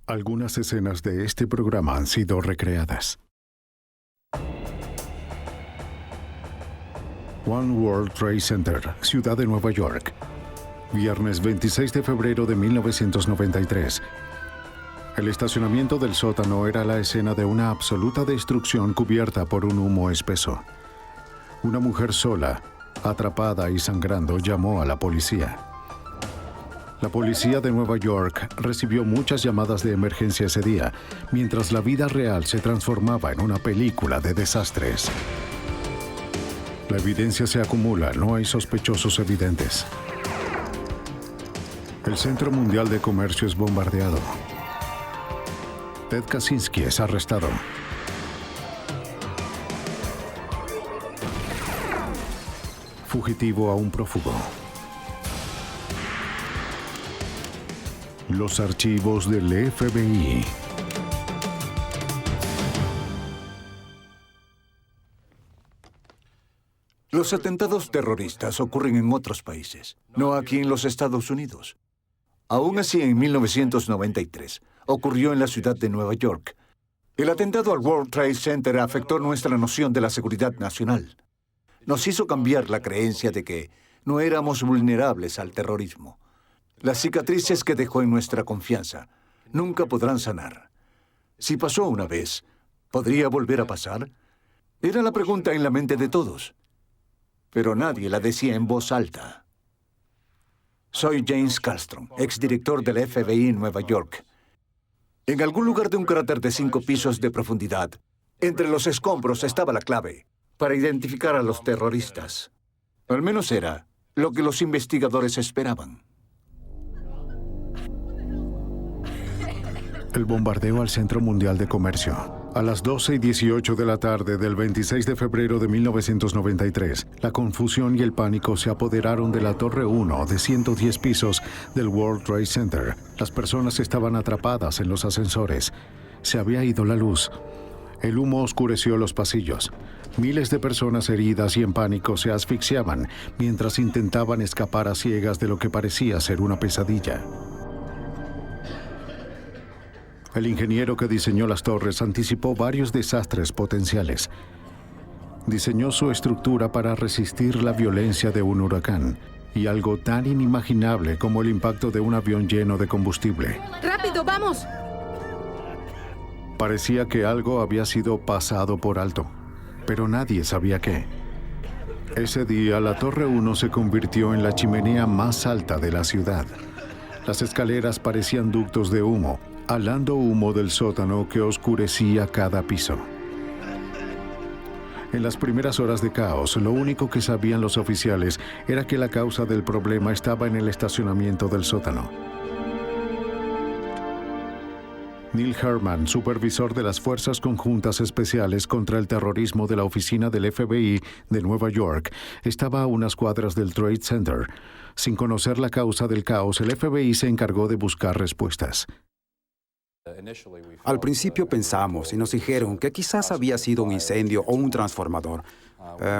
Algunas escenas de este programa han sido recreadas. One World Trade Center, Ciudad de Nueva York. Viernes 26 de febrero de 1993. El estacionamiento del sótano era la escena de una absoluta destrucción cubierta por un humo espeso. Una mujer sola, atrapada y sangrando, llamó a la policía. La policía de Nueva York recibió muchas llamadas de emergencia ese día, mientras la vida real se transformaba en una película de desastres. La evidencia se acumula, no hay sospechosos evidentes. El Centro Mundial de Comercio es bombardeado. Ted Kaczynski es arrestado. Fugitivo a un prófugo. Los archivos del FBI. Los atentados terroristas ocurren en otros países, no aquí en los Estados Unidos. Aún así, en 1993, ocurrió en la ciudad de Nueva York. El atentado al World Trade Center afectó nuestra noción de la seguridad nacional. Nos hizo cambiar la creencia de que no éramos vulnerables al terrorismo. Las cicatrices que dejó en nuestra confianza nunca podrán sanar. Si pasó una vez, ¿podría volver a pasar? Era la pregunta en la mente de todos. Pero nadie la decía en voz alta. Soy James Kallstrom, exdirector del FBI en Nueva York. En algún lugar de un cráter de 5 pisos de profundidad, entre los escombros estaba la clave para identificar a los terroristas. Al menos era lo que los investigadores esperaban. El bombardeo al Centro Mundial de Comercio. A las 12:18 de la tarde del 26 de febrero de 1993, la confusión y el pánico se apoderaron de la Torre 1 de 110 pisos del World Trade Center. Las personas estaban atrapadas en los ascensores. Se había ido la luz. El humo oscureció los pasillos. Miles de personas heridas y en pánico se asfixiaban mientras intentaban escapar a ciegas de lo que parecía ser una pesadilla. El ingeniero que diseñó las torres anticipó varios desastres potenciales. Diseñó su estructura para resistir la violencia de un huracán y algo tan inimaginable como el impacto de un avión lleno de combustible. ¡Rápido, vamos! Parecía que algo había sido pasado por alto, pero nadie sabía qué. Ese día, la Torre 1 se convirtió en la chimenea más alta de la ciudad. Las escaleras parecían ductos de humo, halando humo del sótano que oscurecía cada piso. En las primeras horas de caos, lo único que sabían los oficiales era que la causa del problema estaba en el estacionamiento del sótano. Neil Herman, supervisor de las Fuerzas Conjuntas Especiales contra el Terrorismo de la Oficina del FBI de Nueva York, estaba a unas cuadras del Trade Center. Sin conocer la causa del caos, el FBI se encargó de buscar respuestas. Al principio pensamos y nos dijeron que quizás había sido un incendio o un transformador.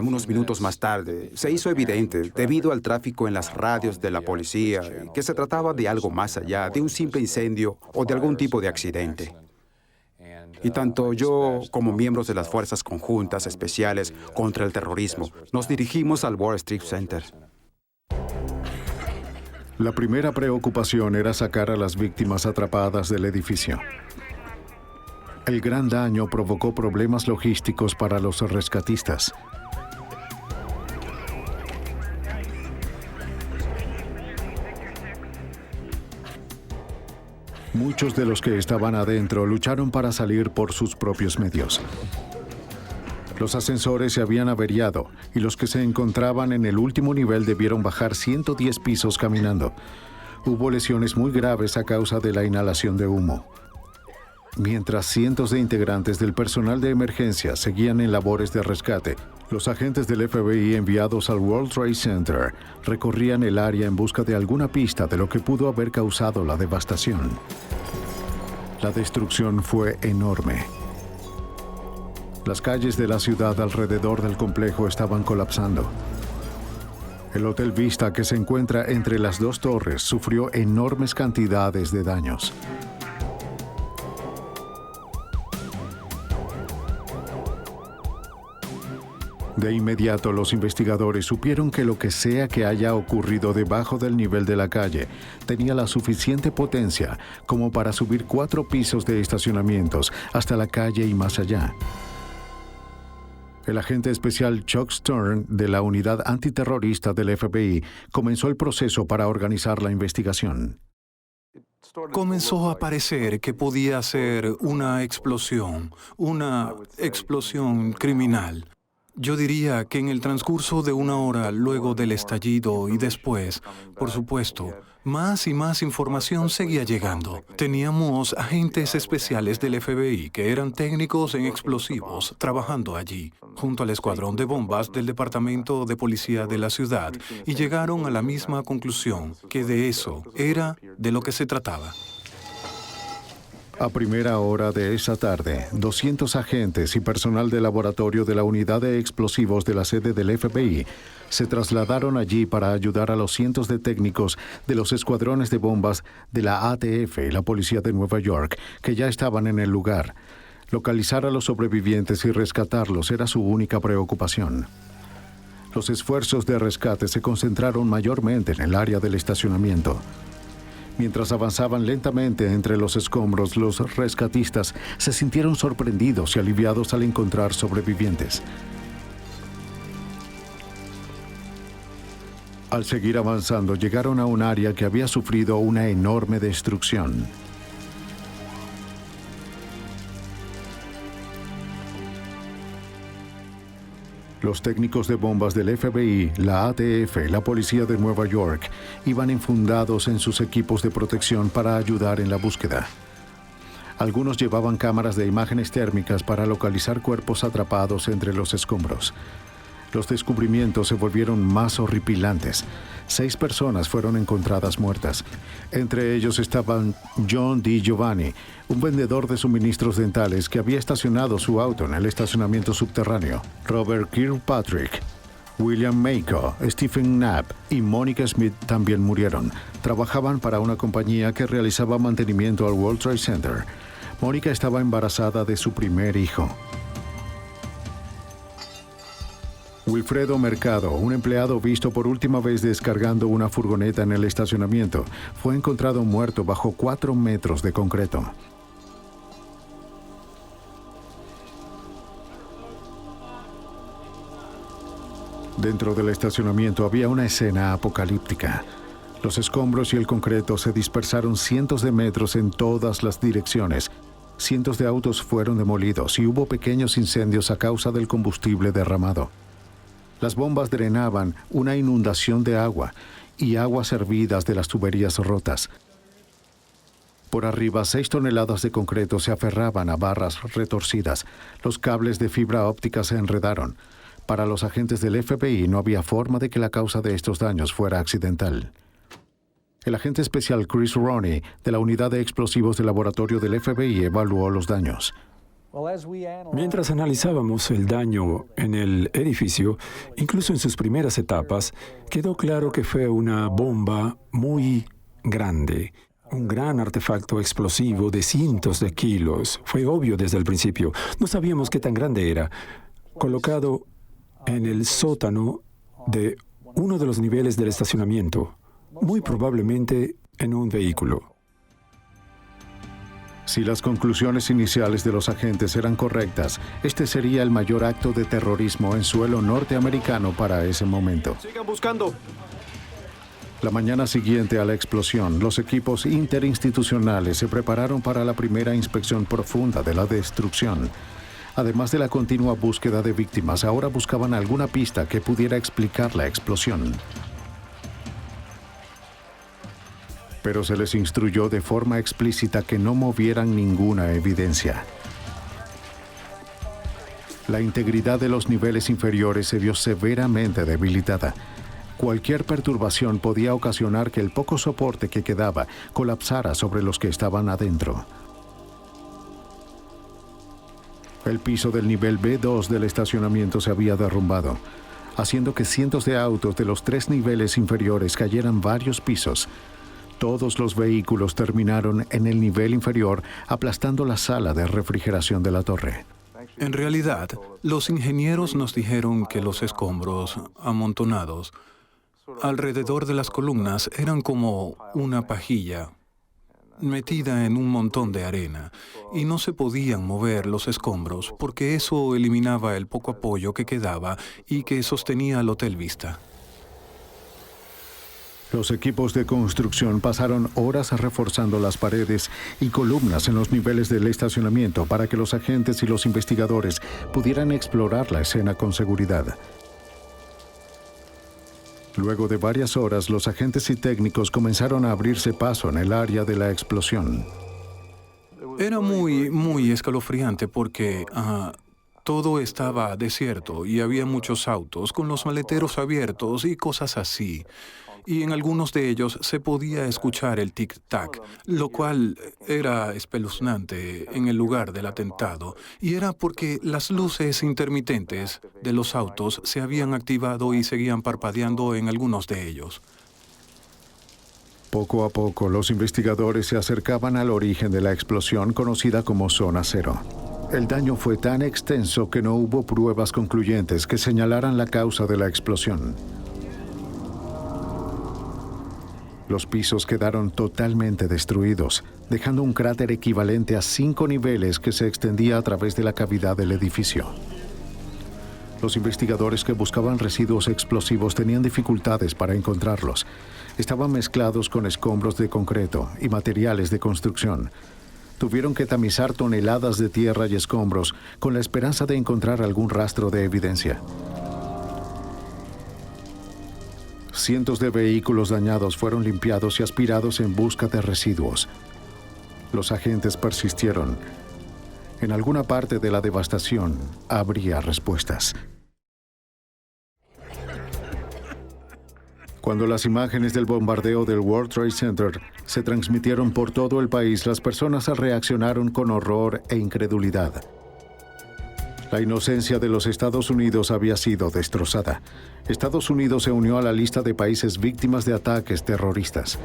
Unos minutos más tarde, se hizo evidente, debido al tráfico en las radios de la policía, que se trataba de algo más allá de un simple incendio o de algún tipo de accidente. Y tanto yo como miembros de las Fuerzas Conjuntas Especiales contra el Terrorismo nos dirigimos al World Trade Center. La primera preocupación era sacar a las víctimas atrapadas del edificio. El gran daño provocó problemas logísticos para los rescatistas. Muchos de los que estaban adentro lucharon para salir por sus propios medios. Los ascensores se habían averiado y los que se encontraban en el último nivel debieron bajar 110 pisos caminando. Hubo lesiones muy graves a causa de la inhalación de humo. Mientras cientos de integrantes del personal de emergencia seguían en labores de rescate, los agentes del FBI enviados al World Trade Center recorrían el área en busca de alguna pista de lo que pudo haber causado la devastación. La destrucción fue enorme. Las calles de la ciudad alrededor del complejo estaban colapsando. El Hotel Vista, que se encuentra entre las dos torres, sufrió enormes cantidades de daños. De inmediato, los investigadores supieron que lo que sea que haya ocurrido debajo del nivel de la calle tenía la suficiente potencia como para subir 4 pisos de estacionamientos hasta la calle y más allá. El agente especial Chuck Stern de la unidad antiterrorista del FBI comenzó el proceso para organizar la investigación. Comenzó a parecer que podía ser una explosión criminal. Yo diría que en el transcurso de 1 hora luego del estallido y después, por supuesto, más y más información seguía llegando. Teníamos agentes especiales del FBI que eran técnicos en explosivos trabajando allí, junto al escuadrón de bombas del Departamento de Policía de la ciudad, y llegaron a la misma conclusión, que de eso era de lo que se trataba. A primera hora de esa tarde, 200 agentes y personal de laboratorio de la unidad de explosivos de la sede del FBI se trasladaron allí para ayudar a los cientos de técnicos de los escuadrones de bombas de la ATF y la Policía de Nueva York, que ya estaban en el lugar. Localizar a los sobrevivientes y rescatarlos era su única preocupación. Los esfuerzos de rescate se concentraron mayormente en el área del estacionamiento. Mientras avanzaban lentamente entre los escombros, los rescatistas se sintieron sorprendidos y aliviados al encontrar sobrevivientes. Al seguir avanzando, llegaron a un área que había sufrido una enorme destrucción. Los técnicos de bombas del FBI, la ATF y la Policía de Nueva York iban enfundados en sus equipos de protección para ayudar en la búsqueda. Algunos llevaban cámaras de imágenes térmicas para localizar cuerpos atrapados entre los escombros. Los descubrimientos se volvieron más horripilantes. 6 personas fueron encontradas muertas. Entre ellos estaban John D. Giovanni, un vendedor de suministros dentales que había estacionado su auto en el estacionamiento subterráneo. Robert Kirkpatrick, William Mako, Stephen Knapp y Monica Smith también murieron. Trabajaban para una compañía que realizaba mantenimiento al World Trade Center. Monica estaba embarazada de su primer hijo. Wilfredo Mercado, un empleado visto por última vez descargando una furgoneta en el estacionamiento, fue encontrado muerto bajo 4 metros de concreto. Dentro del estacionamiento había una escena apocalíptica. Los escombros y el concreto se dispersaron cientos de metros en todas las direcciones. Cientos de autos fueron demolidos y hubo pequeños incendios a causa del combustible derramado. Las bombas drenaban una inundación de agua y aguas hervidas de las tuberías rotas. Por arriba, 6 toneladas de concreto se aferraban a barras retorcidas. Los cables de fibra óptica se enredaron. Para los agentes del FBI no había forma de que la causa de estos daños fuera accidental. El agente especial Chris Roney, de la unidad de explosivos del laboratorio del FBI, evaluó los daños. Mientras analizábamos el daño en el edificio, incluso en sus primeras etapas, quedó claro que fue una bomba muy grande, un gran artefacto explosivo de cientos de kilos. Fue obvio desde el principio. No sabíamos qué tan grande era. Colocado en el sótano de uno de los niveles del estacionamiento, muy probablemente en un vehículo. Si las conclusiones iniciales de los agentes eran correctas, este sería el mayor acto de terrorismo en suelo norteamericano para ese momento. ¡Sigan buscando! La mañana siguiente a la explosión, los equipos interinstitucionales se prepararon para la primera inspección profunda de la destrucción. Además de la continua búsqueda de víctimas, ahora buscaban alguna pista que pudiera explicar la explosión. Pero se les instruyó de forma explícita que no movieran ninguna evidencia. La integridad de los niveles inferiores se vio severamente debilitada. Cualquier perturbación podía ocasionar que el poco soporte que quedaba colapsara sobre los que estaban adentro. El piso del nivel B2 del estacionamiento se había derrumbado, haciendo que cientos de autos de los 3 niveles inferiores cayeran varios pisos. Todos los vehículos terminaron en el nivel inferior, aplastando la sala de refrigeración de la torre. En realidad, los ingenieros nos dijeron que los escombros amontonados alrededor de las columnas eran como una pajilla metida en un montón de arena, y no se podían mover los escombros porque eso eliminaba el poco apoyo que quedaba y que sostenía el Hotel Vista. Los equipos de construcción pasaron horas reforzando las paredes y columnas en los niveles del estacionamiento para que los agentes y los investigadores pudieran explorar la escena con seguridad. Luego de varias horas, los agentes y técnicos comenzaron a abrirse paso en el área de la explosión. Era muy escalofriante porque todo estaba desierto y había muchos autos con los maleteros abiertos y cosas así. Y en algunos de ellos se podía escuchar el tic-tac, lo cual era espeluznante en el lugar del atentado. Y era porque las luces intermitentes de los autos se habían activado y seguían parpadeando en algunos de ellos. Poco a poco, los investigadores se acercaban al origen de la explosión conocida como Zona Cero. El daño fue tan extenso que no hubo pruebas concluyentes que señalaran la causa de la explosión. Los pisos quedaron totalmente destruidos, dejando un cráter equivalente a 5 niveles que se extendía a través de la cavidad del edificio. Los investigadores que buscaban residuos explosivos tenían dificultades para encontrarlos. Estaban mezclados con escombros de concreto y materiales de construcción. Tuvieron que tamizar toneladas de tierra y escombros con la esperanza de encontrar algún rastro de evidencia. Cientos de vehículos dañados fueron limpiados y aspirados en busca de residuos. Los agentes persistieron. En alguna parte de la devastación habría respuestas. Cuando las imágenes del bombardeo del World Trade Center se transmitieron por todo el país, las personas reaccionaron con horror e incredulidad. La inocencia de los Estados Unidos había sido destrozada. Estados Unidos se unió a la lista de países víctimas de ataques terroristas.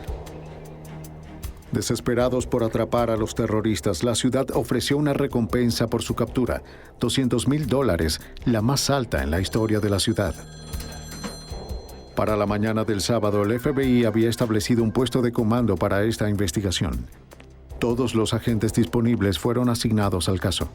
Desesperados por atrapar a los terroristas, la ciudad ofreció una recompensa por su captura, $200,000, la más alta en la historia de la ciudad. Para la mañana del sábado, el FBI había establecido un puesto de comando para esta investigación. Todos los agentes disponibles fueron asignados al caso.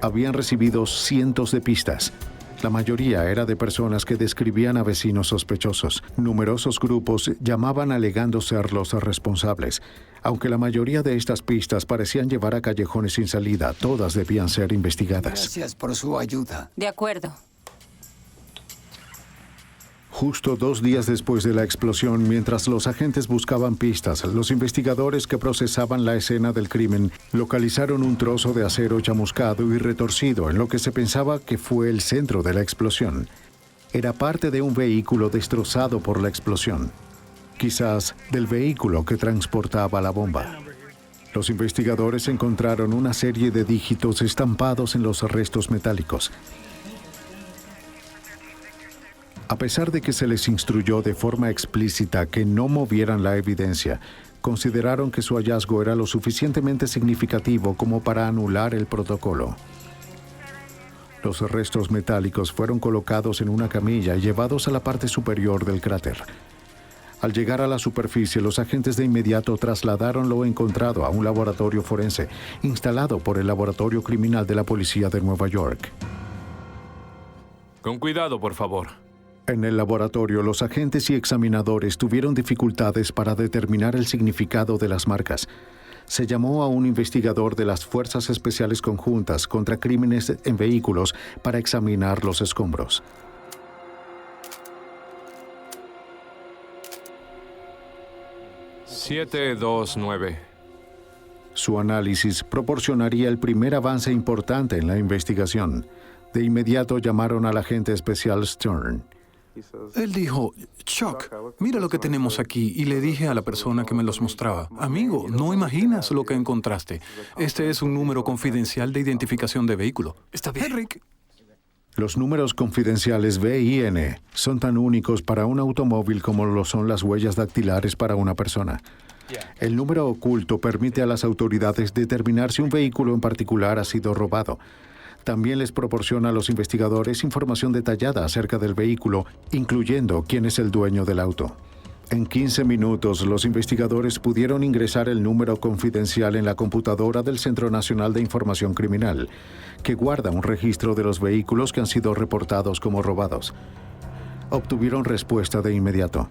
Habían recibido cientos de pistas. La mayoría era de personas que describían a vecinos sospechosos. Numerosos grupos llamaban alegando ser los responsables. Aunque la mayoría de estas pistas parecían llevar a callejones sin salida, todas debían ser investigadas. Gracias por su ayuda. De acuerdo. Justo 2 días después de la explosión, mientras los agentes buscaban pistas, los investigadores que procesaban la escena del crimen localizaron un trozo de acero chamuscado y retorcido en lo que se pensaba que fue el centro de la explosión. Era parte de un vehículo destrozado por la explosión, quizás del vehículo que transportaba la bomba. Los investigadores encontraron una serie de dígitos estampados en los restos metálicos. A pesar de que se les instruyó de forma explícita que no movieran la evidencia, consideraron que su hallazgo era lo suficientemente significativo como para anular el protocolo. Los restos metálicos fueron colocados en una camilla y llevados a la parte superior del cráter. Al llegar a la superficie, los agentes de inmediato trasladaron lo encontrado a un laboratorio forense, instalado por el Laboratorio Criminal de la Policía de Nueva York. Con cuidado, por favor. En el laboratorio, los agentes y examinadores tuvieron dificultades para determinar el significado de las marcas. Se llamó a un investigador de las Fuerzas Especiales Conjuntas contra Crímenes en Vehículos para examinar los escombros. $729. Su análisis proporcionaría el primer avance importante en la investigación. De inmediato llamaron al agente especial Stern. Él dijo, Chuck, mira lo que tenemos aquí. Y le dije a la persona que me los mostraba, amigo, no imaginas lo que encontraste. Este es un número confidencial de identificación de vehículo. Está bien. Henrik. Los números confidenciales BIN son tan únicos para un automóvil como lo son las huellas dactilares para una persona. El número oculto permite a las autoridades determinar si un vehículo en particular ha sido robado. También les proporciona a los investigadores información detallada acerca del vehículo, incluyendo quién es el dueño del auto. En 15 minutos, los investigadores pudieron ingresar el número confidencial en la computadora del Centro Nacional de Información Criminal, que guarda un registro de los vehículos que han sido reportados como robados. Obtuvieron respuesta de inmediato.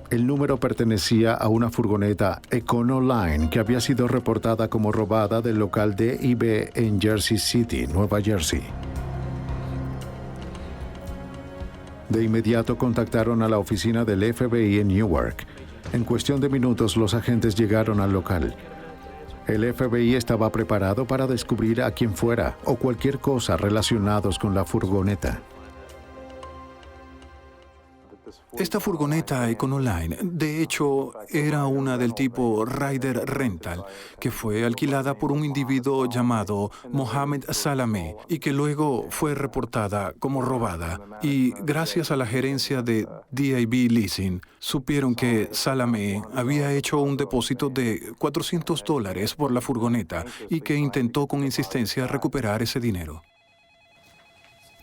El número pertenecía a una furgoneta Econoline que había sido reportada como robada del local DIB en Jersey City, Nueva Jersey. De inmediato contactaron a la oficina del FBI en Newark. En cuestión de minutos, los agentes llegaron al local. El FBI estaba preparado para descubrir a quien fuera o cualquier cosa relacionados con la furgoneta. Esta furgoneta Econoline, de hecho, era una del tipo Ryder Rental, que fue alquilada por un individuo llamado Mohamed Salameh y que luego fue reportada como robada. Y gracias a la gerencia de DIB Leasing, supieron que Salameh había hecho un depósito de $400 por la furgoneta y que intentó con insistencia recuperar ese dinero.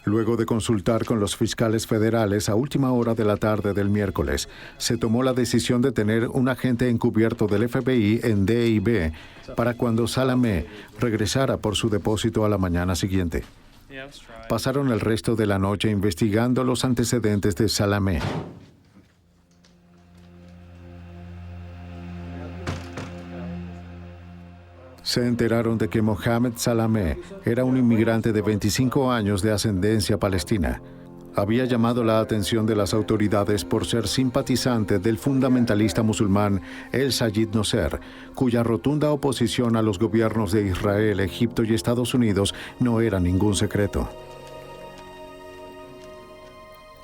Luego de consultar con los fiscales federales a última hora de la tarde del miércoles, se tomó la decisión de tener un agente encubierto del FBI en DIB para cuando Salameh regresara por su depósito a la mañana siguiente. Pasaron el resto de la noche investigando los antecedentes de Salameh. Se enteraron de que Mohamed Salameh era un inmigrante de 25 años de ascendencia palestina. Había llamado la atención de las autoridades por ser simpatizante del fundamentalista musulmán El Sayed Nosser, cuya rotunda oposición a los gobiernos de Israel, Egipto y Estados Unidos no era ningún secreto.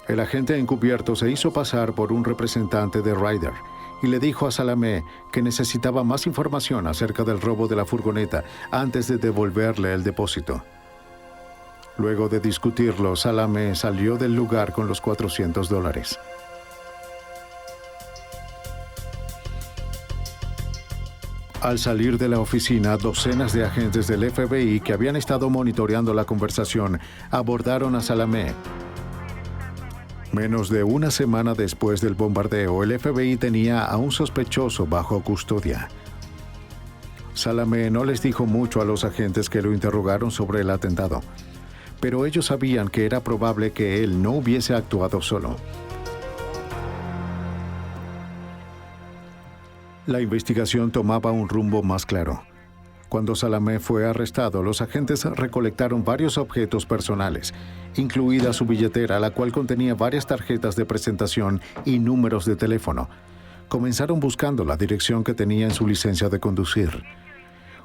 El agente encubierto se hizo pasar por un representante de Ryder y le dijo a Salameh que necesitaba más información acerca del robo de la furgoneta antes de devolverle el depósito. Luego de discutirlo, Salameh salió del lugar con los $400. Al salir de la oficina, docenas de agentes del FBI que habían estado monitoreando la conversación abordaron a Salameh. Menos de una semana después del bombardeo, el FBI tenía a un sospechoso bajo custodia. Salameh no les dijo mucho a los agentes que lo interrogaron sobre el atentado, pero ellos sabían que era probable que él no hubiese actuado solo. La investigación tomaba un rumbo más claro. Cuando Salameh fue arrestado, los agentes recolectaron varios objetos personales, incluida su billetera, la cual contenía varias tarjetas de presentación y números de teléfono. Comenzaron buscando la dirección que tenía en su licencia de conducir.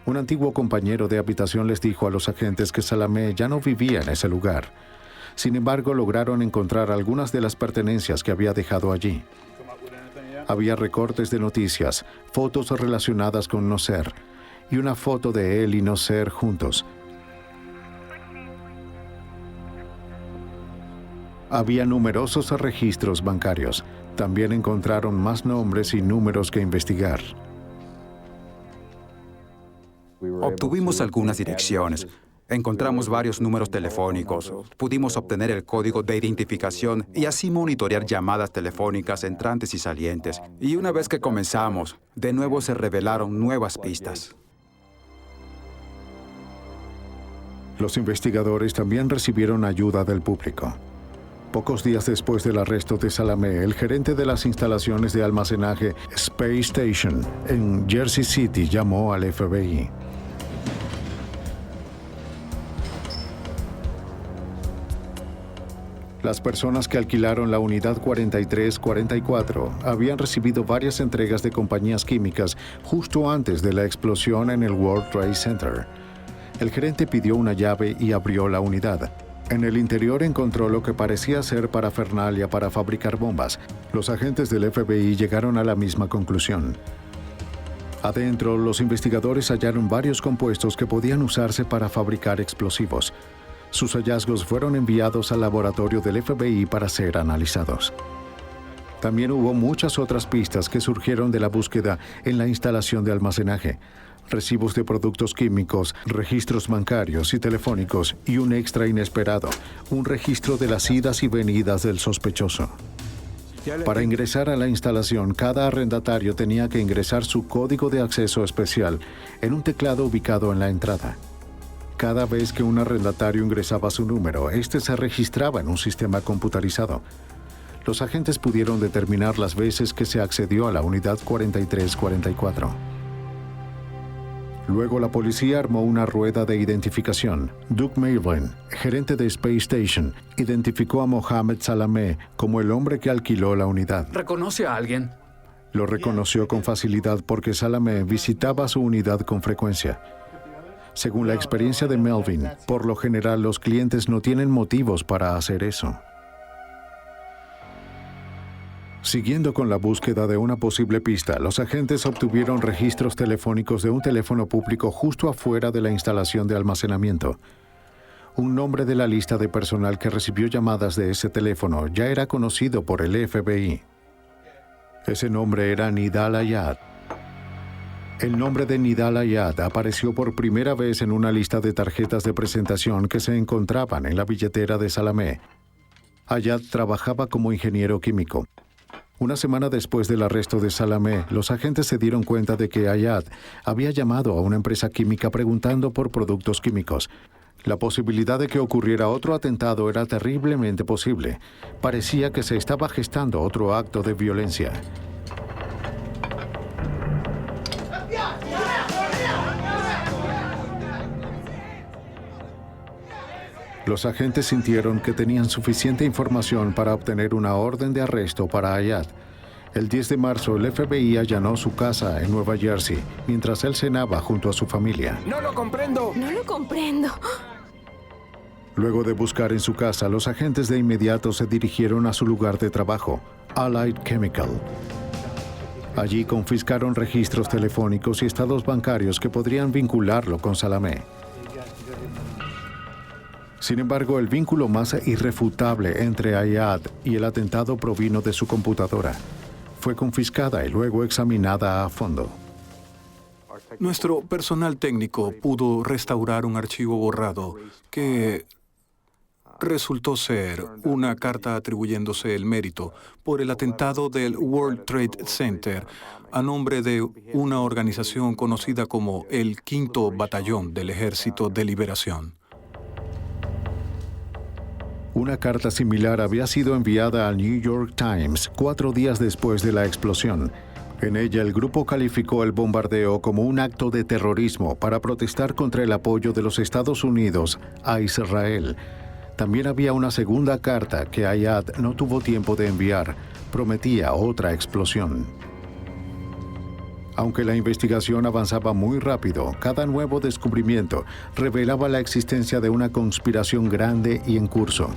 Un antiguo compañero de habitación les dijo a los agentes que Salameh ya no vivía en ese lugar. Sin embargo, lograron encontrar algunas de las pertenencias que había dejado allí. Había recortes de noticias, fotos relacionadas con Nosser, y una foto de él y Nosser juntos. Había numerosos registros bancarios. También encontraron más nombres y números que investigar. Obtuvimos algunas direcciones. Encontramos varios números telefónicos. Pudimos obtener el código de identificación y así monitorear llamadas telefónicas entrantes y salientes. Y una vez que comenzamos, de nuevo se revelaron nuevas pistas. Los investigadores también recibieron ayuda del público. Pocos días después del arresto de Salameh, el gerente de las instalaciones de almacenaje Space Station en Jersey City llamó al FBI. Las personas que alquilaron la unidad 4344 habían recibido varias entregas de compañías químicas justo antes de la explosión en el World Trade Center. El gerente pidió una llave y abrió la unidad. En el interior encontró lo que parecía ser parafernalia para fabricar bombas. Los agentes del FBI llegaron a la misma conclusión. Adentro, los investigadores hallaron varios compuestos que podían usarse para fabricar explosivos. Sus hallazgos fueron enviados al laboratorio del FBI para ser analizados. También hubo muchas otras pistas que surgieron de la búsqueda en la instalación de almacenaje, recibos de productos químicos, registros bancarios y telefónicos y un extra inesperado, un registro de las idas y venidas del sospechoso. Para ingresar a la instalación, cada arrendatario tenía que ingresar su código de acceso especial en un teclado ubicado en la entrada. Cada vez que un arrendatario ingresaba su número, este se registraba en un sistema computarizado. Los agentes pudieron determinar las veces que se accedió a la unidad 4344. Luego la policía armó una rueda de identificación. Doug Melvin, gerente de Space Station, identificó a Mohamed Salameh como el hombre que alquiló la unidad. ¿Reconoce a alguien? Lo reconoció con facilidad porque Salameh visitaba su unidad con frecuencia. Según la experiencia de Melvin, por lo general los clientes no tienen motivos para hacer eso. Siguiendo con la búsqueda de una posible pista, los agentes obtuvieron registros telefónicos de un teléfono público justo afuera de la instalación de almacenamiento. Un nombre de la lista de personal que recibió llamadas de ese teléfono ya era conocido por el FBI. Ese nombre era Nidal Ayad. El nombre de Nidal Ayad apareció por primera vez en una lista de tarjetas de presentación que se encontraban en la billetera de Salameh. Ayad trabajaba como ingeniero químico. Una semana después del arresto de Salameh, los agentes se dieron cuenta de que Ayad había llamado a una empresa química preguntando por productos químicos. La posibilidad de que ocurriera otro atentado era terriblemente posible. Parecía que se estaba gestando otro acto de violencia. Los agentes sintieron que tenían suficiente información para obtener una orden de arresto para Ayad. El 10 de marzo, el FBI allanó su casa en Nueva Jersey, mientras él cenaba junto a su familia. ¡No lo comprendo! No lo comprendo. Luego de buscar en su casa, los agentes de inmediato se dirigieron a su lugar de trabajo, Allied Chemical. Allí confiscaron registros telefónicos y estados bancarios que podrían vincularlo con Salameh. Sin embargo, el vínculo más irrefutable entre Ayad y el atentado provino de su computadora. Fue confiscada y luego examinada a fondo. Nuestro personal técnico pudo restaurar un archivo borrado que resultó ser una carta atribuyéndose el mérito por el atentado del World Trade Center a nombre de una organización conocida como el Quinto Batallón del Ejército de Liberación. Una carta similar había sido enviada al New York Times 4 días después de la explosión. En ella, el grupo calificó el bombardeo como un acto de terrorismo para protestar contra el apoyo de los Estados Unidos a Israel. También había una segunda carta que Ayad no tuvo tiempo de enviar. Prometía otra explosión. Aunque la investigación avanzaba muy rápido, cada nuevo descubrimiento revelaba la existencia de una conspiración grande y en curso.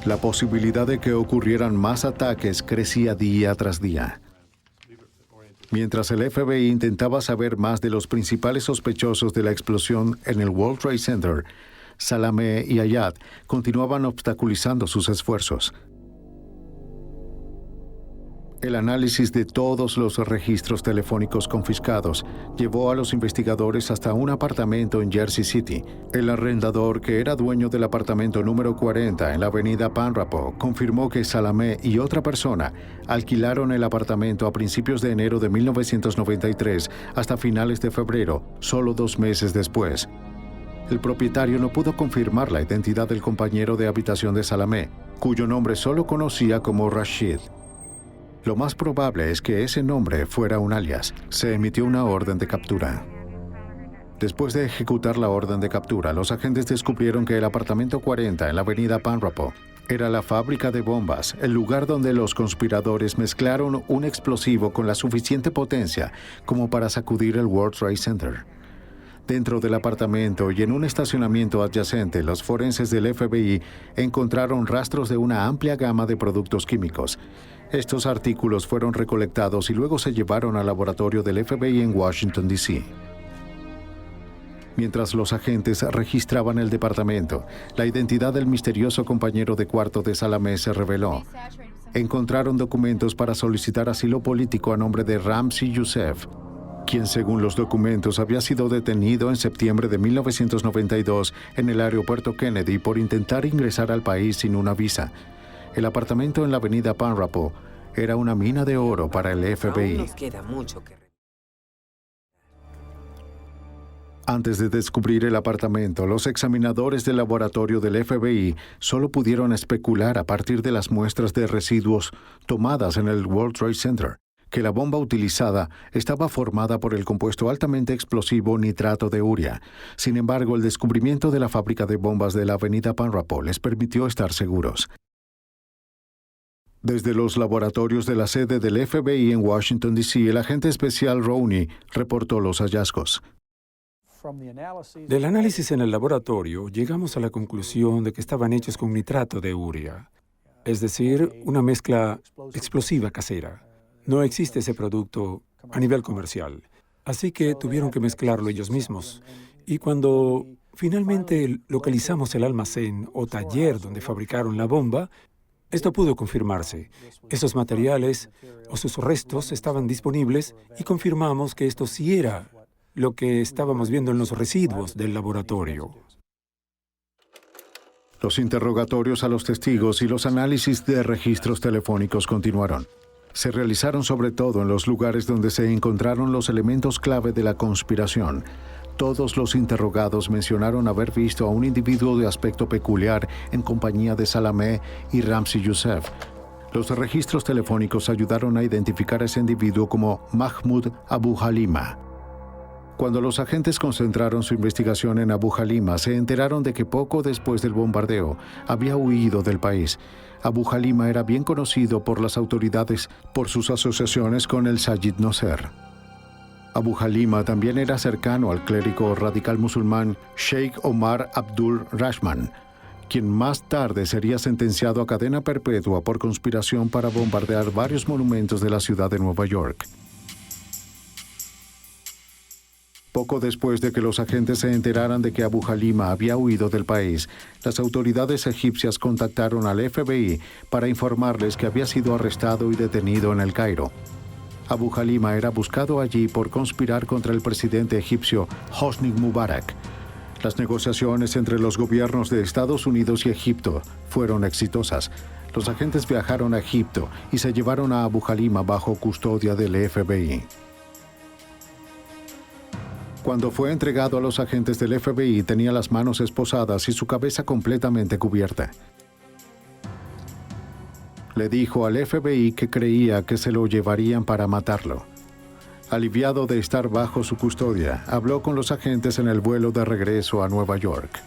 La posibilidad de que ocurrieran más ataques crecía día tras día. Mientras el FBI intentaba saber más de los principales sospechosos de la explosión en el World Trade Center, Salameh y Ayad continuaban obstaculizando sus esfuerzos. El análisis de todos los registros telefónicos confiscados llevó a los investigadores hasta un apartamento en Jersey City. El arrendador, que era dueño del apartamento número 40 en la avenida Panrapo, confirmó que Salameh y otra persona alquilaron el apartamento a principios de enero de 1993 hasta finales de febrero, solo 2 meses después. El propietario no pudo confirmar la identidad del compañero de habitación de Salameh, cuyo nombre solo conocía como Rashid. Lo más probable es que ese nombre fuera un alias. Se emitió una orden de captura. Después de ejecutar la orden de captura, los agentes descubrieron que el apartamento 40 en la avenida Panrapo era la fábrica de bombas, el lugar donde los conspiradores mezclaron un explosivo con la suficiente potencia como para sacudir el World Trade Center. Dentro del apartamento y en un estacionamiento adyacente, los forenses del FBI encontraron rastros de una amplia gama de productos químicos. Estos artículos fueron recolectados y luego se llevaron al laboratorio del FBI en Washington, D.C. Mientras los agentes registraban el departamento, la identidad del misterioso compañero de cuarto de Salamé se reveló. Encontraron documentos para solicitar asilo político a nombre de Ramzi Youssef, quien según los documentos había sido detenido en septiembre de 1992 en el aeropuerto Kennedy por intentar ingresar al país sin una visa. El apartamento en la avenida Panrapo era una mina de oro para el FBI. Aún nos queda mucho que... Antes de descubrir el apartamento, los examinadores del laboratorio del FBI solo pudieron especular a partir de las muestras de residuos tomadas en el World Trade Center, que la bomba utilizada estaba formada por el compuesto altamente explosivo nitrato de urea. Sin embargo, el descubrimiento de la fábrica de bombas de la avenida Panrapo les permitió estar seguros. Desde los laboratorios de la sede del FBI en Washington, D.C., el agente especial Rowney reportó los hallazgos. Del análisis en el laboratorio, llegamos a la conclusión de que estaban hechos con nitrato de urea, es decir, una mezcla explosiva casera. No existe ese producto a nivel comercial, así que tuvieron que mezclarlo ellos mismos. Y cuando finalmente localizamos el almacén o taller donde fabricaron la bomba, esto pudo confirmarse. Esos materiales o sus restos estaban disponibles y confirmamos que esto sí era lo que estábamos viendo en los residuos del laboratorio. Los interrogatorios a los testigos y los análisis de registros telefónicos continuaron. Se realizaron sobre todo en los lugares donde se encontraron los elementos clave de la conspiración. Todos los interrogados mencionaron haber visto a un individuo de aspecto peculiar en compañía de Salamé y Ramzi Youssef. Los registros telefónicos ayudaron a identificar a ese individuo como Mahmoud Abu Halima. Cuando los agentes concentraron su investigación en Abu Halima, se enteraron de que poco después del bombardeo había huido del país. Abu Halima era bien conocido por las autoridades por sus asociaciones con el Sayyid Nasser. Abu Halima también era cercano al clérigo radical musulmán Sheikh Omar Abdul Rahman, quien más tarde sería sentenciado a cadena perpetua por conspiración para bombardear varios monumentos de la ciudad de Nueva York. Poco después de que los agentes se enteraran de que Abu Halima había huido del país, las autoridades egipcias contactaron al FBI para informarles que había sido arrestado y detenido en El Cairo. Abu Halima era buscado allí por conspirar contra el presidente egipcio Hosni Mubarak. Las negociaciones entre los gobiernos de Estados Unidos y Egipto fueron exitosas. Los agentes viajaron a Egipto y se llevaron a Abu Halima bajo custodia del FBI. Cuando fue entregado a los agentes del FBI, tenía las manos esposadas y su cabeza completamente cubierta. Le dijo al FBI que creía que se lo llevarían para matarlo. Aliviado de estar bajo su custodia, habló con los agentes en el vuelo de regreso a Nueva York.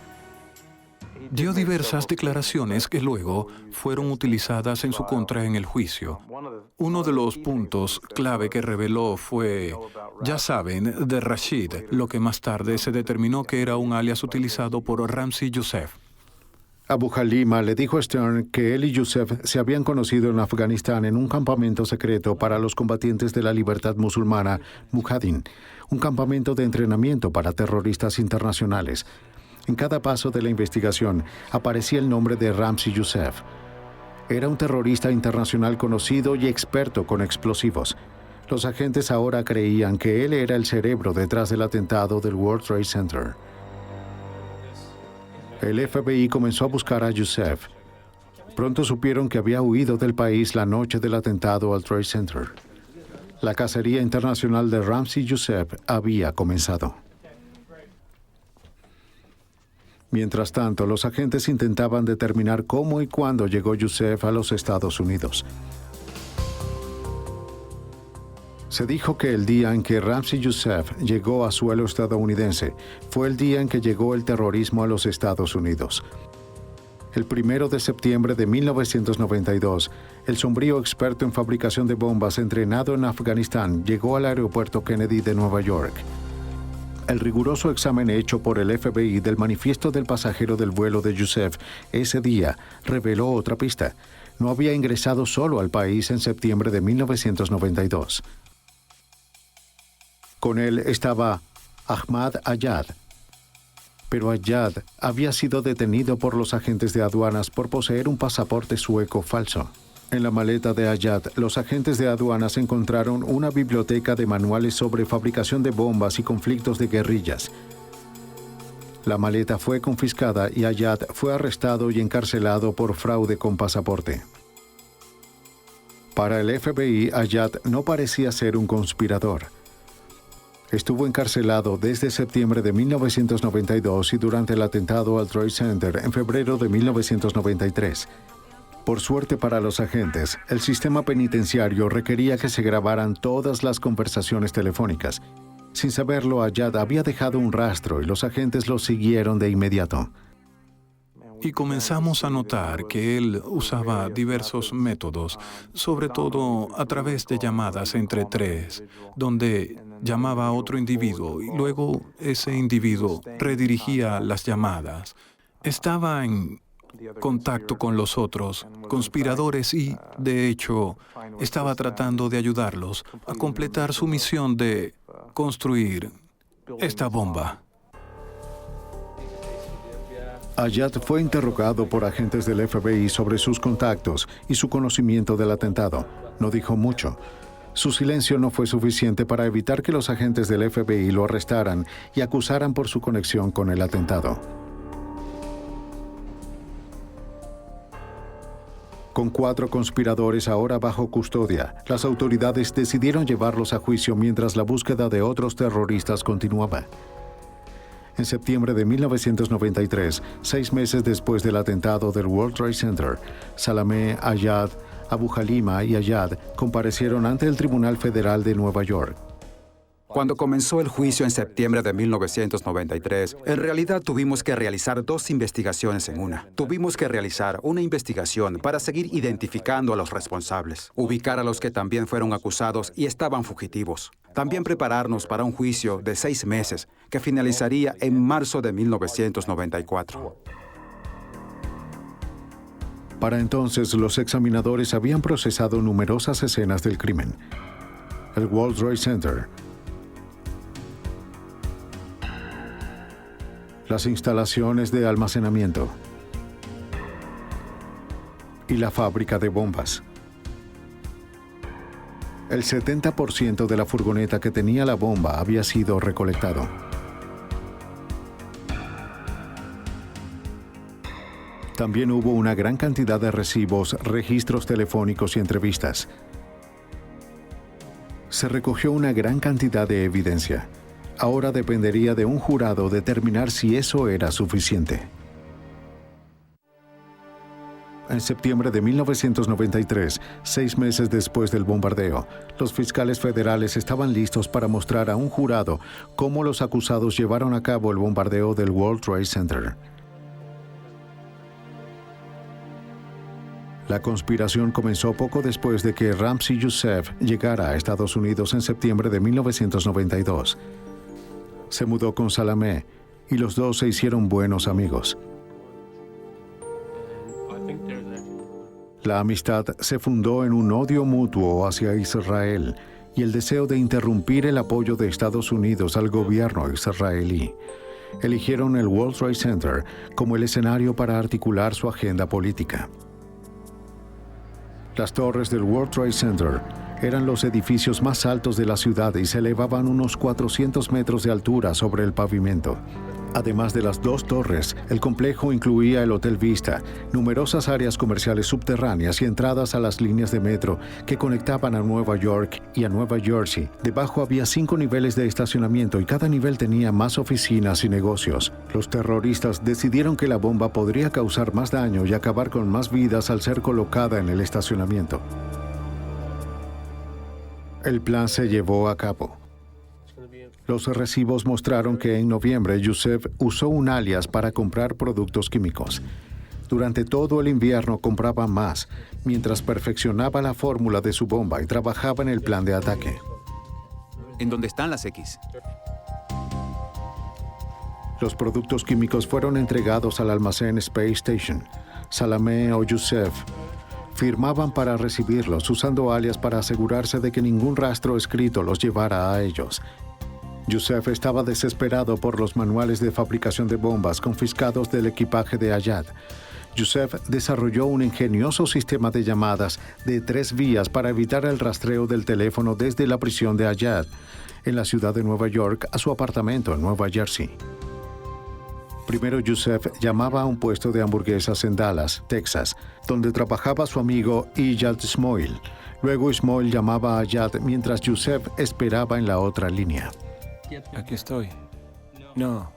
Dio diversas declaraciones que luego fueron utilizadas en su contra en el juicio. Uno de los puntos clave que reveló fue, ya saben, de Rashid, lo que más tarde se determinó que era un alias utilizado por Ramzi Youssef. Abu Halima le dijo a Stern que él y Youssef se habían conocido en Afganistán en un campamento secreto para los combatientes de la libertad musulmana, Mujahideen, un campamento de entrenamiento para terroristas internacionales. En cada paso de la investigación aparecía el nombre de Ramzi Youssef. Era un terrorista internacional conocido y experto con explosivos. Los agentes ahora creían que él era el cerebro detrás del atentado del World Trade Center. El FBI comenzó a buscar a Youssef. Pronto supieron que había huido del país la noche del atentado al Trade Center. La cacería internacional de Ramzi Youssef había comenzado. Mientras tanto, los agentes intentaban determinar cómo y cuándo llegó Youssef a los Estados Unidos. Se dijo que el día en que Ramzi Youssef llegó a suelo estadounidense fue el día en que llegó el terrorismo a los Estados Unidos. El 1 de septiembre de 1992, el sombrío experto en fabricación de bombas entrenado en Afganistán llegó al aeropuerto Kennedy de Nueva York. El riguroso examen hecho por el FBI del manifiesto del pasajero del vuelo de Youssef ese día reveló otra pista. No había ingresado solo al país en septiembre de 1992. Con él estaba Ahmad Ayad, Pero Ayad había sido detenido por los agentes de aduanas por poseer un pasaporte sueco falso. En la maleta de Ayad, los agentes de aduanas encontraron una biblioteca de manuales sobre fabricación de bombas y conflictos de guerrillas. La maleta fue confiscada y Ayad fue arrestado y encarcelado por fraude con pasaporte. Para el FBI, Ayad no parecía ser un conspirador. Estuvo encarcelado desde septiembre de 1992 y durante el atentado al Trade Center en febrero de 1993. Por suerte para los agentes, el sistema penitenciario requería que se grabaran todas las conversaciones telefónicas. Sin saberlo, Ayad había dejado un rastro y los agentes lo siguieron de inmediato. Y comenzamos a notar que él usaba diversos métodos, sobre todo a través de llamadas entre tres, donde llamaba a otro individuo y luego ese individuo redirigía las llamadas. Estaba en contacto con los otros conspiradores y, de hecho, estaba tratando de ayudarlos a completar su misión de construir esta bomba. Ayad fue interrogado por agentes del FBI sobre sus contactos y su conocimiento del atentado. No dijo mucho. Su silencio no fue suficiente para evitar que los agentes del FBI lo arrestaran y acusaran por su conexión con el atentado. Con 4 conspiradores ahora bajo custodia, las autoridades decidieron llevarlos a juicio mientras la búsqueda de otros terroristas continuaba. En septiembre de 1993, 6 meses después del atentado del World Trade Center, Salameh, Ayad, Abu Halima y Ayad comparecieron ante el Tribunal Federal de Nueva York. Cuando comenzó el juicio en septiembre de 1993, en realidad tuvimos que realizar 2 investigaciones en una. Tuvimos que realizar una investigación para seguir identificando a los responsables, ubicar a los que también fueron acusados y estaban fugitivos. También prepararnos para un juicio de 6 meses que finalizaría en marzo de 1994. Para entonces, los examinadores habían procesado numerosas escenas del crimen. El World Trade Center, las instalaciones de almacenamiento y la fábrica de bombas. El 70% de la furgoneta que tenía la bomba había sido recolectado. También hubo una gran cantidad de recibos, registros telefónicos y entrevistas. Se recogió una gran cantidad de evidencia. Ahora dependería de un jurado determinar si eso era suficiente. En septiembre de 1993, 6 meses después del bombardeo, los fiscales federales estaban listos para mostrar a un jurado cómo los acusados llevaron a cabo el bombardeo del World Trade Center. La conspiración comenzó poco después de que Ramzi Youssef llegara a Estados Unidos en septiembre de 1992. Se mudó con Salameh y los dos se hicieron buenos amigos. La amistad se fundó en un odio mutuo hacia Israel y el deseo de interrumpir el apoyo de Estados Unidos al gobierno israelí. Eligieron el World Trade Center como el escenario para articular su agenda política. Las torres del World Trade Center eran los edificios más altos de la ciudad y se elevaban unos 400 metros de altura sobre el pavimento. Además de las 2 torres, el complejo incluía el Hotel Vista, numerosas áreas comerciales subterráneas y entradas a las líneas de metro que conectaban a Nueva York y a Nueva Jersey. Debajo había 5 niveles de estacionamiento y cada nivel tenía más oficinas y negocios. Los terroristas decidieron que la bomba podría causar más daño y acabar con más vidas al ser colocada en el estacionamiento. El plan se llevó a cabo. Los recibos mostraron que en noviembre Youssef usó un alias para comprar productos químicos. Durante todo el invierno compraba más, mientras perfeccionaba la fórmula de su bomba y trabajaba en el plan de ataque. ¿En dónde están las X? Los productos químicos fueron entregados al almacén Space Station. Salameh o Youssef firmaban para recibirlos usando alias para asegurarse de que ningún rastro escrito los llevara a ellos. Yusef estaba desesperado por los manuales de fabricación de bombas confiscados del equipaje de Ayad. Yusef desarrolló un ingenioso sistema de llamadas de 3 vías para evitar el rastreo del teléfono desde la prisión de Ayad, en la ciudad de Nueva York, a su apartamento en Nueva Jersey. Primero, Yusef llamaba a un puesto de hamburguesas en Dallas, Texas, donde trabajaba su amigo Iyad Ismoil. Luego Ismoil llamaba a Ayad mientras Yusef esperaba en la otra línea. Aquí estoy. No.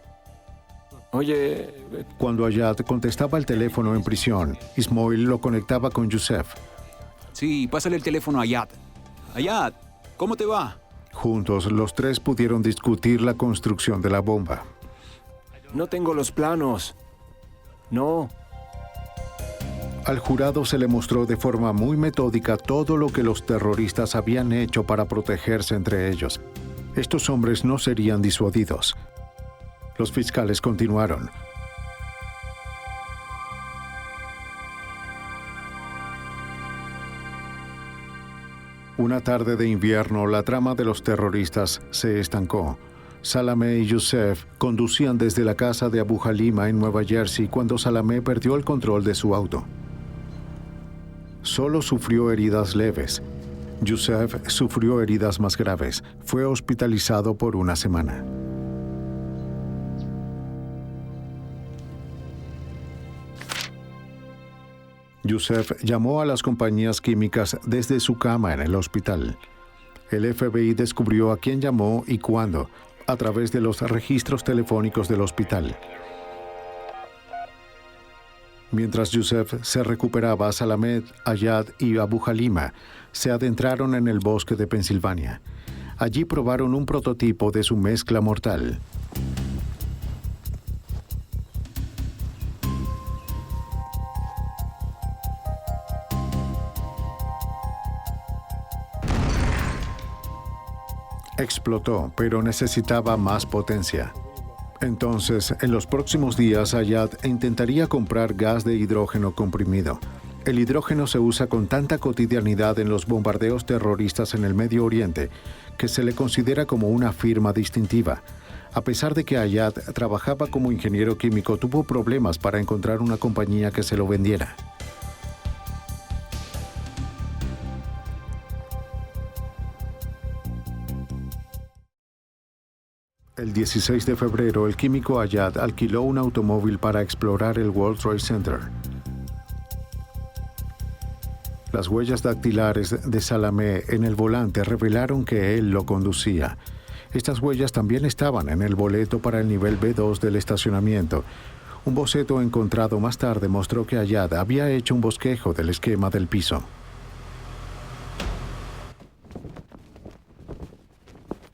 Oye, Cuando Ayad contestaba el teléfono en prisión, Ismoil lo conectaba con Yusef. Sí, pásale el teléfono a Ayad. Ayad, ¿cómo te va? Juntos, los 3 pudieron discutir la construcción de la bomba. no tengo los planos. No. Al jurado se le mostró de forma muy metódica todo lo que los terroristas habían hecho para protegerse entre ellos. Estos hombres no serían disuadidos. Los fiscales continuaron. Una tarde de invierno, la trama de los terroristas se estancó. Salameh y Yusef conducían desde la casa de Abu Halima en Nueva Jersey cuando Salameh perdió el control de su auto. Solo sufrió heridas leves. Yusef sufrió heridas más graves. Fue hospitalizado por una semana. Yusef llamó a las compañías químicas desde su cama en el hospital. El FBI descubrió a quién llamó y cuándo, a través de los registros telefónicos del hospital. Mientras Yusef se recuperaba, Salameh, Ayad y Abu Halima se adentraron en el bosque de Pensilvania. Allí probaron un prototipo de su mezcla mortal. Explotó, pero necesitaba más potencia. Entonces, en los próximos días, Ayad intentaría comprar gas de hidrógeno comprimido. El hidrógeno se usa con tanta cotidianidad en los bombardeos terroristas en el Medio Oriente que se le considera como una firma distintiva. A pesar de que Ayad trabajaba como ingeniero químico, tuvo problemas para encontrar una compañía que se lo vendiera. El 16 de febrero, el químico Ayad alquiló un automóvil para explorar el World Trade Center. Las huellas dactilares de Salameh en el volante revelaron que él lo conducía. Estas huellas también estaban en el boleto para el nivel B2 del estacionamiento. Un boceto encontrado más tarde mostró que Ayad había hecho un bosquejo del esquema del piso.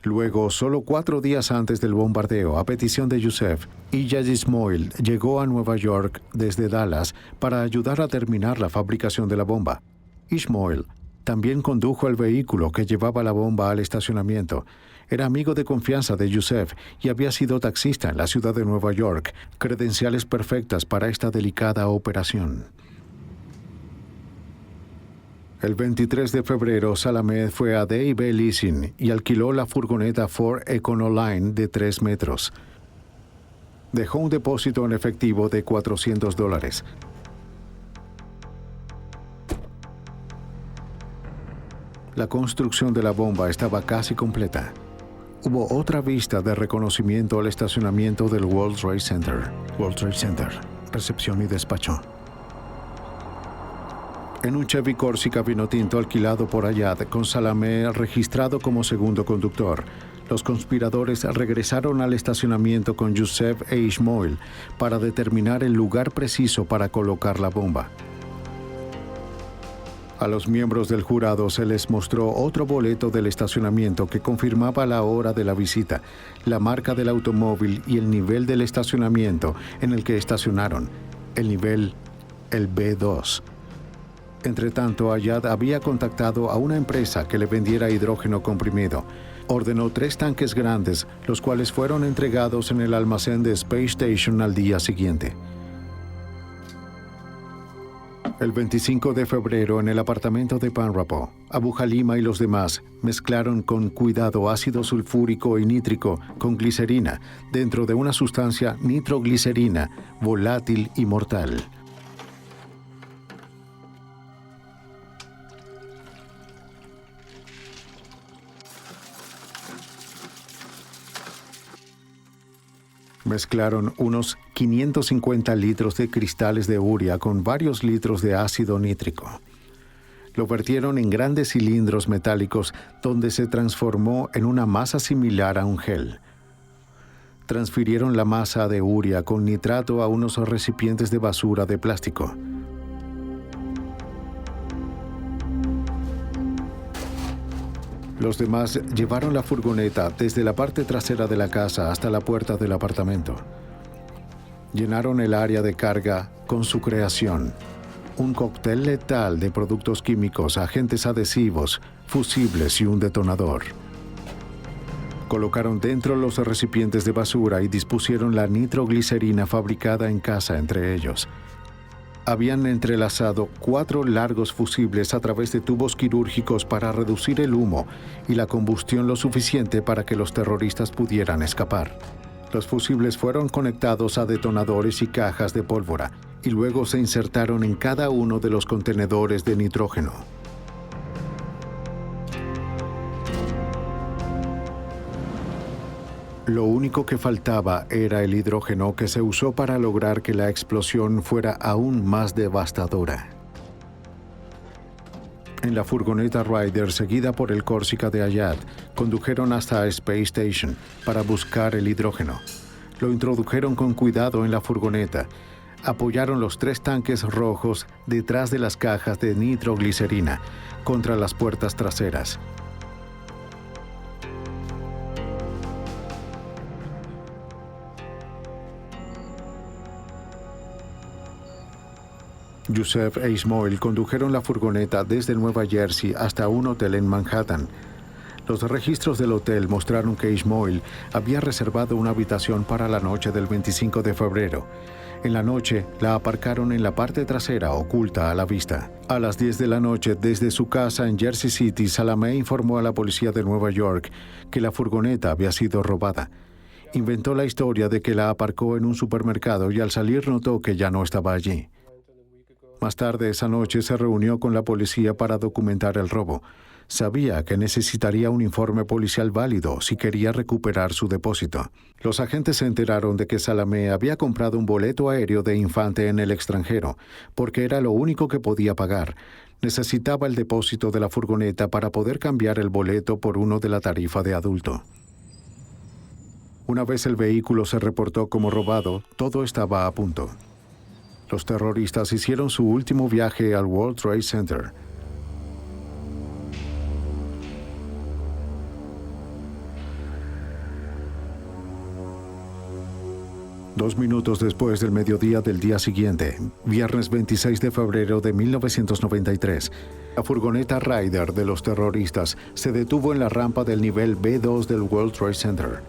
Luego, solo 4 días antes del bombardeo, a petición de Yusef, Iyad Ismoil llegó a Nueva York desde Dallas para ayudar a terminar la fabricación de la bomba. Ismoil también condujo el vehículo que llevaba la bomba al estacionamiento. Era amigo de confianza de Yusef y había sido taxista en la ciudad de Nueva York, credenciales perfectas para esta delicada operación. El 23 de febrero, Salameh fue a D&B Leasing y alquiló la furgoneta Ford Econoline de 3 metros. Dejó un depósito en efectivo de $400. La construcción de la bomba estaba casi completa. Hubo otra vista de reconocimiento al estacionamiento del World Trade Center. World Trade Center, recepción y despacho. En un Chevy Corsica vino tinto alquilado por Ayad, con Salameh registrado como segundo conductor, los conspiradores regresaron al estacionamiento con Yusef e Ismoil para determinar el lugar preciso para colocar la bomba. A los miembros del jurado se les mostró otro boleto del estacionamiento que confirmaba la hora de la visita, la marca del automóvil y el nivel del estacionamiento en el que estacionaron, el nivel, el B2. Entretanto, Ayad había contactado a una empresa que le vendiera hidrógeno comprimido. Ordenó 3 tanques grandes, los cuales fueron entregados en el almacén de Space Station al día siguiente. El 25 de febrero, en el apartamento de Panrapo, Abu Halima y los demás mezclaron con cuidado ácido sulfúrico y nítrico con glicerina dentro de una sustancia nitroglicerina volátil y mortal. Mezclaron unos 550 litros de cristales de urea con varios litros de ácido nítrico. Lo vertieron en grandes cilindros metálicos donde se transformó en una masa similar a un gel. Transfirieron la masa de urea con nitrato a unos recipientes de basura de plástico. Los demás llevaron la furgoneta desde la parte trasera de la casa hasta la puerta del apartamento. Llenaron el área de carga con su creación, un cóctel letal de productos químicos, agentes adhesivos, fusibles y un detonador. Colocaron dentro los recipientes de basura y dispusieron la nitroglicerina fabricada en casa entre ellos. Habían entrelazado 4 largos fusibles a través de tubos quirúrgicos para reducir el humo y la combustión lo suficiente para que los terroristas pudieran escapar. Los fusibles fueron conectados a detonadores y cajas de pólvora y luego se insertaron en cada uno de los contenedores de nitrógeno. Lo único que faltaba era el hidrógeno que se usó para lograr que la explosión fuera aún más devastadora. En la furgoneta Ryder, seguida por el Corsica de Ayad, condujeron hasta Space Station para buscar el hidrógeno. Lo introdujeron con cuidado en la furgoneta. Apoyaron los 3 tanques rojos detrás de las cajas de nitroglicerina contra las puertas traseras. Yusef e Ismail condujeron la furgoneta desde Nueva Jersey hasta un hotel en Manhattan. Los registros del hotel mostraron que Ismail había reservado una habitación para la noche del 25 de febrero. En la noche, la aparcaron en la parte trasera, oculta a la vista. A las 10 de la noche, desde su casa en Jersey City, Salameh informó a la policía de Nueva York que la furgoneta había sido robada. Inventó la historia de que la aparcó en un supermercado y al salir notó que ya no estaba allí. Más tarde esa noche se reunió con la policía para documentar el robo. Sabía que necesitaría un informe policial válido si quería recuperar su depósito. Los agentes se enteraron de que Salameh había comprado un boleto aéreo de infante en el extranjero, porque era lo único que podía pagar. Necesitaba el depósito de la furgoneta para poder cambiar el boleto por uno de la tarifa de adulto. Una vez el vehículo se reportó como robado, todo estaba a punto. Los terroristas hicieron su último viaje al World Trade Center. Dos minutos después del mediodía del día siguiente, viernes 26 de febrero de 1993, la furgoneta Ryder de los terroristas se detuvo en la rampa del nivel B2 del World Trade Center.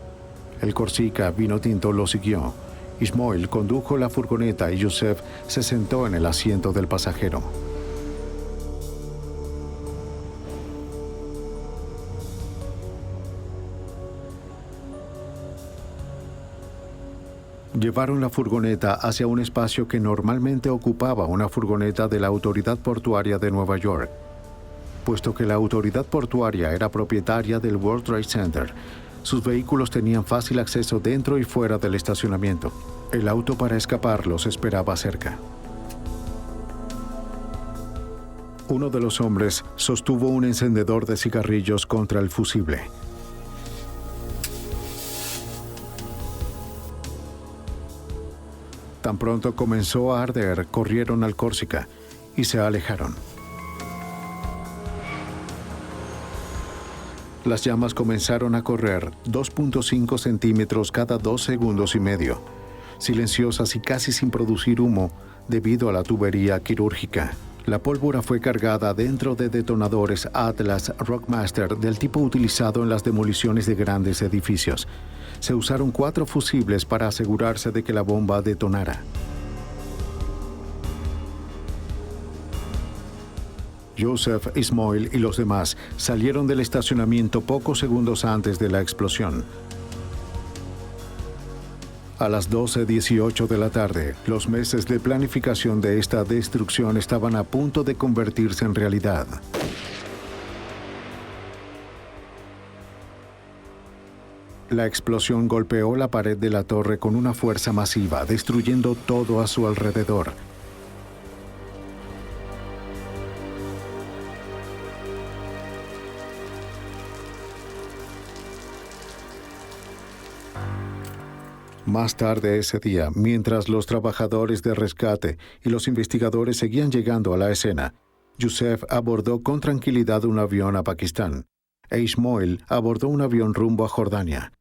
El Corsica vino tinto lo siguió. Ismail condujo la furgoneta y Yusef se sentó en el asiento del pasajero. Llevaron la furgoneta hacia un espacio que normalmente ocupaba una furgoneta de la Autoridad Portuaria de Nueva York. Puesto que la Autoridad Portuaria era propietaria del World Trade Center, sus vehículos tenían fácil acceso dentro y fuera del estacionamiento. El auto para escapar los esperaba cerca. Uno de los hombres sostuvo un encendedor de cigarrillos contra el fusible. Tan pronto comenzó a arder, corrieron al Corsica y se alejaron. Las llamas comenzaron a correr 2.5 centímetros cada 2 segundos y medio, silenciosas y casi sin producir humo debido a la tubería quirúrgica. La pólvora fue cargada dentro de detonadores Atlas Rockmaster del tipo utilizado en las demoliciones de grandes edificios. Se usaron 4 fusibles para asegurarse de que la bomba detonara. Joseph Ismoil y los demás salieron del estacionamiento pocos segundos antes de la explosión. A las 12:18 de la tarde, los meses de planificación de esta destrucción estaban a punto de convertirse en realidad. La explosión golpeó la pared de la torre con una fuerza masiva, destruyendo todo a su alrededor. Más tarde ese día, mientras los trabajadores de rescate y los investigadores seguían llegando a la escena, Youssef abordó con tranquilidad un avión a Pakistán e Ismoil abordó un avión rumbo a Jordania.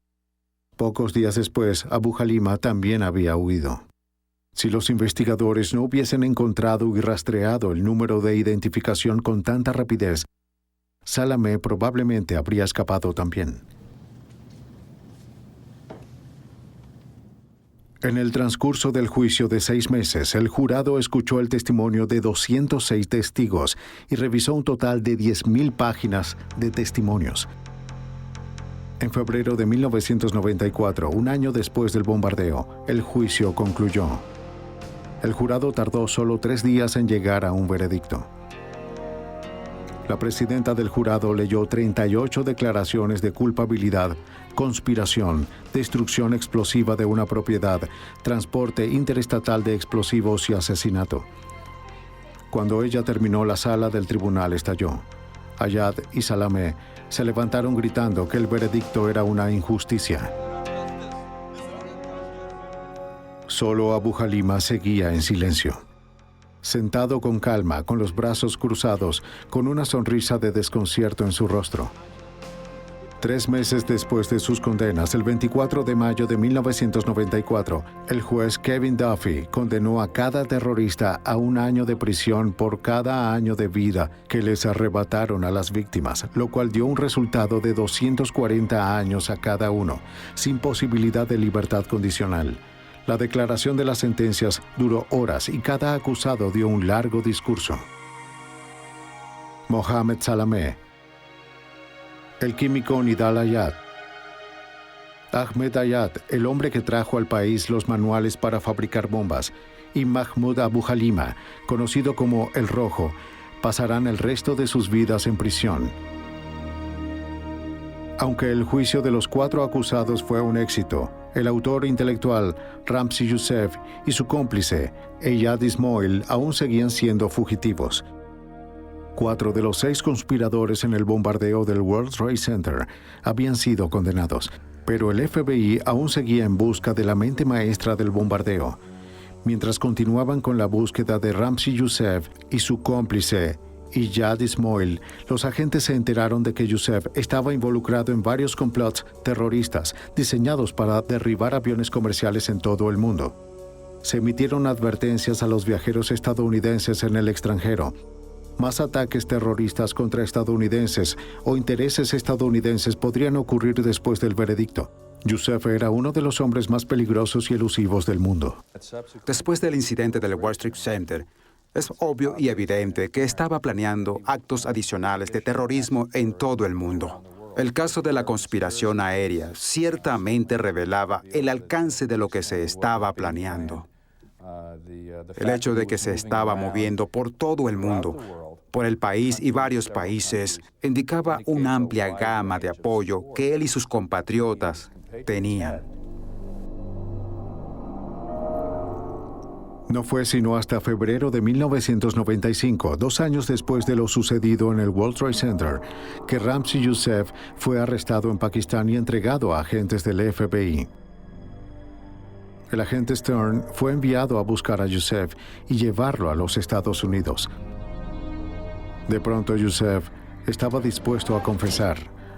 Pocos días después, Abu Halima también había huido. Si los investigadores no hubiesen encontrado y rastreado el número de identificación con tanta rapidez, Salameh probablemente habría escapado también. En el transcurso del juicio de 6 meses, el jurado escuchó el testimonio de 206 testigos y revisó un total de 10.000 páginas de testimonios. En febrero de 1994, un año después del bombardeo, el juicio concluyó. El jurado tardó solo 3 días en llegar a un veredicto. La presidenta del jurado leyó 38 declaraciones de culpabilidad, conspiración, destrucción explosiva de una propiedad, transporte interestatal de explosivos y asesinato. Cuando ella terminó, la sala del tribunal estalló. Ayad y Salameh se levantaron gritando que el veredicto era una injusticia. Solo Abu Halima seguía en silencio. Sentado con calma, con los brazos cruzados, con una sonrisa de desconcierto en su rostro. 3 meses después de sus condenas, el 24 de mayo de 1994, el juez Kevin Duffy condenó a cada terrorista a 1 año de prisión por cada año de vida que les arrebataron a las víctimas, lo cual dio un resultado de 240 años a cada uno, sin posibilidad de libertad condicional. La declaración de las sentencias duró horas y cada acusado dio un largo discurso. Mohammed Salameh, el químico Nidal Ayad, Ahmed Ayad, el hombre que trajo al país los manuales para fabricar bombas, y Mahmoud Abu Halima, conocido como El Rojo, pasarán el resto de sus vidas en prisión. Aunque el juicio de los 4 acusados fue un éxito, el autor intelectual Ramzi Youssef y su cómplice Ayad Ismoil aún seguían siendo fugitivos. 4 de los 6 conspiradores en el bombardeo del World Trade Center habían sido condenados, pero el FBI aún seguía en busca de la mente maestra del bombardeo. Mientras continuaban con la búsqueda de Ramzi Youssef y su cómplice Ayad Ismoil, los agentes se enteraron de que Youssef estaba involucrado en varios complots terroristas diseñados para derribar aviones comerciales en todo el mundo. Se emitieron advertencias a los viajeros estadounidenses en el extranjero. Más ataques terroristas contra estadounidenses o intereses estadounidenses podrían ocurrir después del veredicto. Youssef era uno de los hombres más peligrosos y elusivos del mundo. Después del incidente del World Trade Center, es obvio y evidente que estaba planeando actos adicionales de terrorismo en todo el mundo. El caso de la conspiración aérea ciertamente revelaba el alcance de lo que se estaba planeando. El hecho de que se estaba moviendo por todo el mundo, por el país y varios países, indicaba una amplia gama de apoyo que él y sus compatriotas tenían. No fue sino hasta febrero de 1995, 2 años después de lo sucedido en el World Trade Center, que Ramzi Youssef fue arrestado en Pakistán y entregado a agentes del FBI. El agente Stern fue enviado a buscar a Youssef y llevarlo a los Estados Unidos. De pronto, Youssef estaba dispuesto a confesar.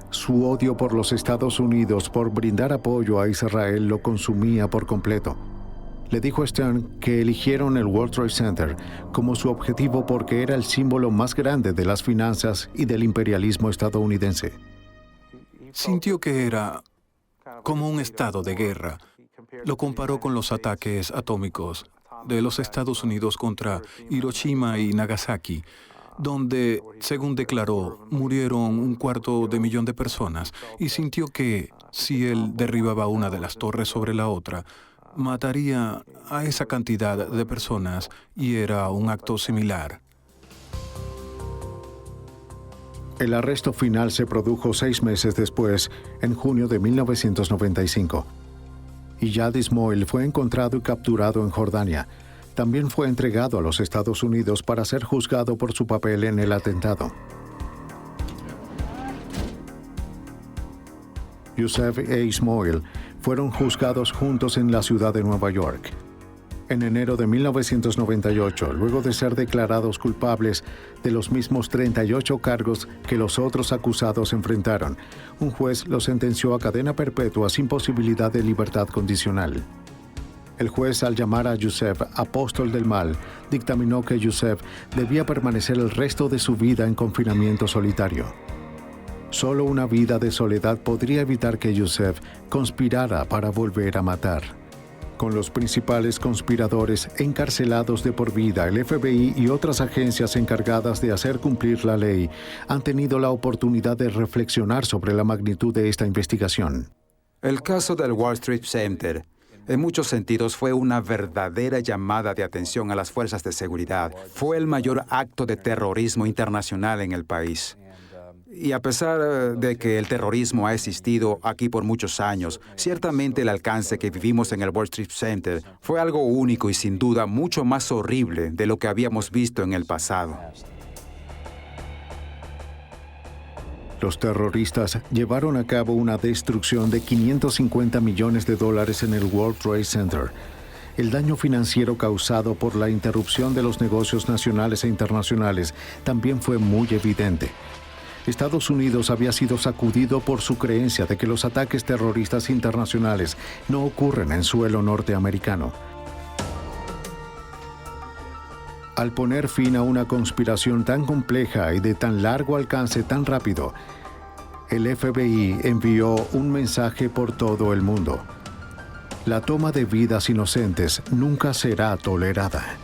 Su odio por los Estados Unidos por brindar apoyo a Israel lo consumía por completo. Le dijo a Stern que eligieron el World Trade Center como su objetivo porque era el símbolo más grande de las finanzas y del imperialismo estadounidense. Sintió que era como un estado de guerra. Lo comparó con los ataques atómicos de los Estados Unidos contra Hiroshima y Nagasaki. donde, según declaró, murieron 250,000 de personas y sintió que, si él derribaba una de las torres sobre la otra, mataría a esa cantidad de personas y era un acto similar. El arresto final se produjo 6 meses después, en junio de 1995. Iyad Ismoil fue encontrado y capturado en Jordania. También fue entregado a los Estados Unidos para ser juzgado por su papel en el atentado. Youssef e Ismoil fueron juzgados juntos en la ciudad de Nueva York. En enero de 1998, luego de ser declarados culpables de los mismos 38 cargos que los otros acusados enfrentaron, un juez los sentenció a cadena perpetua sin posibilidad de libertad condicional. El juez, al llamar a Youssef apóstol del mal, dictaminó que Youssef debía permanecer el resto de su vida en confinamiento solitario. Solo una vida de soledad podría evitar que Youssef conspirara para volver a matar. Con los principales conspiradores encarcelados de por vida, el FBI y otras agencias encargadas de hacer cumplir la ley han tenido la oportunidad de reflexionar sobre la magnitud de esta investigación. El caso del Wall Street Center, en muchos sentidos, fue una verdadera llamada de atención a las fuerzas de seguridad. Fue el mayor acto de terrorismo internacional en el país. Y a pesar de que el terrorismo ha existido aquí por muchos años, ciertamente el alcance que vivimos en el World Trade Center fue algo único y sin duda mucho más horrible de lo que habíamos visto en el pasado. Los terroristas llevaron a cabo una destrucción de $550 millones en el World Trade Center. El daño financiero causado por la interrupción de los negocios nacionales e internacionales también fue muy evidente. Estados Unidos había sido sacudido por su creencia de que los ataques terroristas internacionales no ocurren en suelo norteamericano. Al poner fin a una conspiración tan compleja y de tan largo alcance tan rápido, el FBI envió un mensaje por todo el mundo. La toma de vidas inocentes nunca será tolerada.